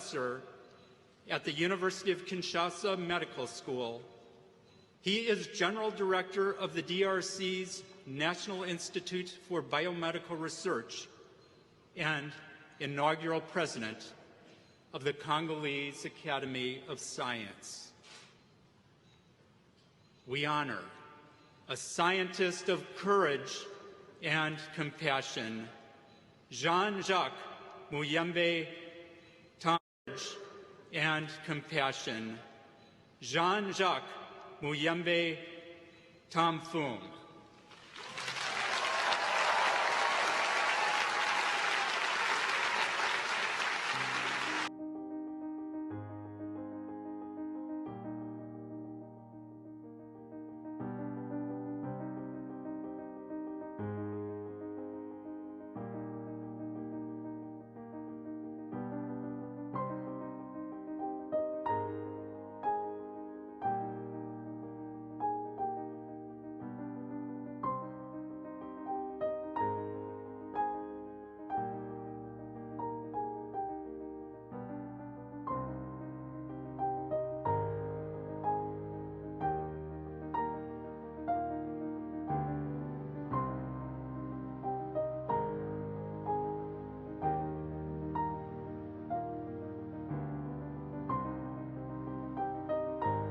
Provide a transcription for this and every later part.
professor at the University of Kinshasa Medical School. He is General Director of the DRC's National Institute for Biomedical Research and inaugural President of the Congolese Academy of Science. We honor a scientist of courage and compassion, Jean-Jacques Muyembe Tam, and compassion, Jean-Jacques Muyembe Tamfung.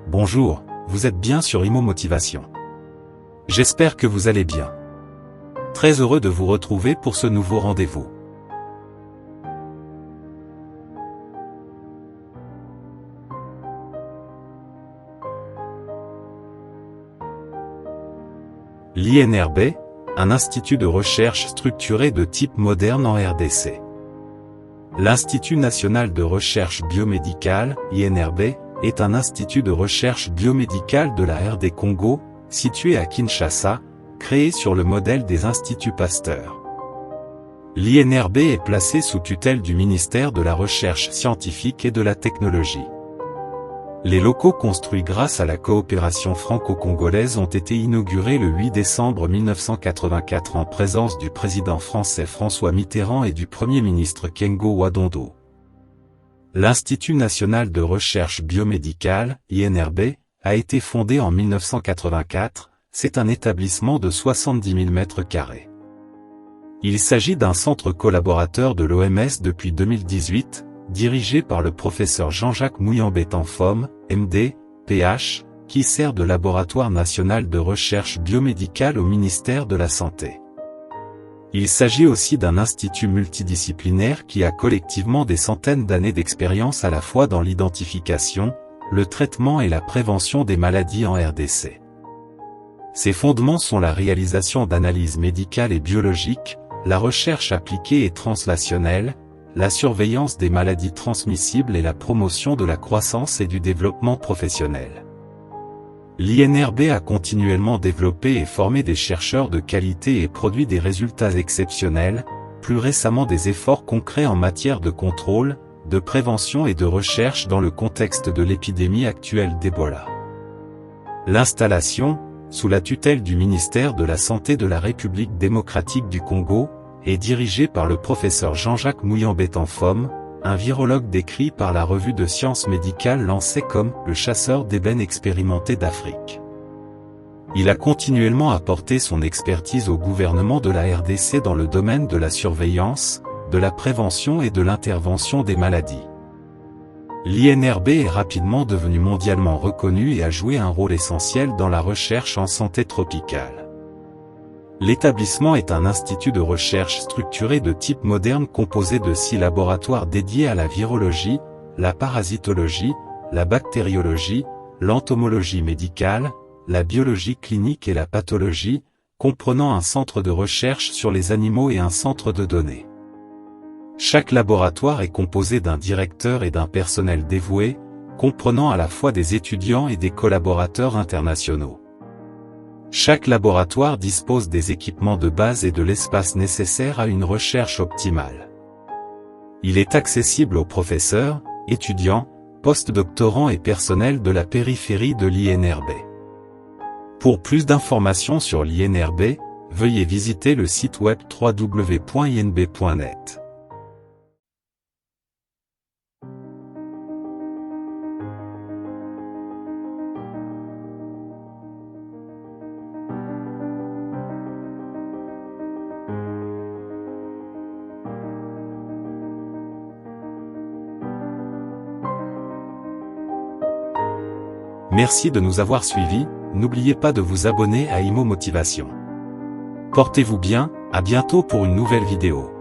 Bonjour, vous êtes bien sur Imo Motivation. J'espère que vous allez bien. Très heureux de vous retrouver pour ce nouveau rendez-vous. L'INRB, un institut de recherche structuré de type moderne en RDC. L'Institut national de recherche biomédicale, INRB, est un institut de recherche biomédicale de la RD Congo, situé à Kinshasa, créé sur le modèle des instituts Pasteur. L'INRB est placé sous tutelle du ministère de la Recherche scientifique et de la Technologie. Les locaux construits grâce à la coopération franco-congolaise ont été inaugurés le 8 décembre 1984 en présence du président français François Mitterrand et du Premier ministre Kengo Wadondo. L'Institut national de recherche biomédicale, INRB, a été fondé en 1984, c'est un établissement de 70 000 m². Il s'agit d'un centre collaborateur de l'OMS depuis 2018, dirigé par le professeur Jean-Jacques Muyembe Tamfung, MD, PH, qui sert de laboratoire national de recherche biomédicale au ministère de la Santé. Il s'agit aussi d'un institut multidisciplinaire qui a collectivement des centaines d'années d'expérience à la fois dans l'identification, le traitement et la prévention des maladies en RDC. Ses fondements sont la réalisation d'analyses médicales et biologiques, la recherche appliquée et translationnelle, la surveillance des maladies transmissibles et la promotion de la croissance et du développement professionnel. L'INRB a continuellement développé et formé des chercheurs de qualité et produit des résultats exceptionnels, plus récemment des efforts concrets en matière de contrôle, de prévention et de recherche dans le contexte de l'épidémie actuelle d'Ebola. L'installation, sous la tutelle du ministère de la Santé de la République démocratique du Congo, est dirigée par le professeur Jean-Jacques Muyembe Tamfung, un virologue décrit par la revue de sciences médicales lancée comme « le chasseur d'ébène expérimenté d'Afrique ». Il a continuellement apporté son expertise au gouvernement de la RDC dans le domaine de la surveillance, de la prévention et de l'intervention des maladies. L'INRB est rapidement devenu mondialement reconnu et a joué un rôle essentiel dans la recherche en santé tropicale. L'établissement est un institut de recherche structuré de type moderne composé de 6 laboratoires dédiés à la virologie, la parasitologie, la bactériologie, l'entomologie médicale, la biologie clinique et la pathologie, comprenant un centre de recherche sur les animaux et un centre de données. Chaque laboratoire est composé d'un directeur et d'un personnel dévoué, comprenant à la fois des étudiants et des collaborateurs internationaux. Chaque laboratoire dispose des équipements de base et de l'espace nécessaire à une recherche optimale. Il est accessible aux professeurs, étudiants, postdoctorants et personnels de la périphérie de l'INRB. Pour plus d'informations sur l'INRB, veuillez visiter le site web www.inb.net. Merci de nous avoir suivis, n'oubliez pas de vous abonner à Imo Motivation. Portez-vous bien, à bientôt pour une nouvelle vidéo.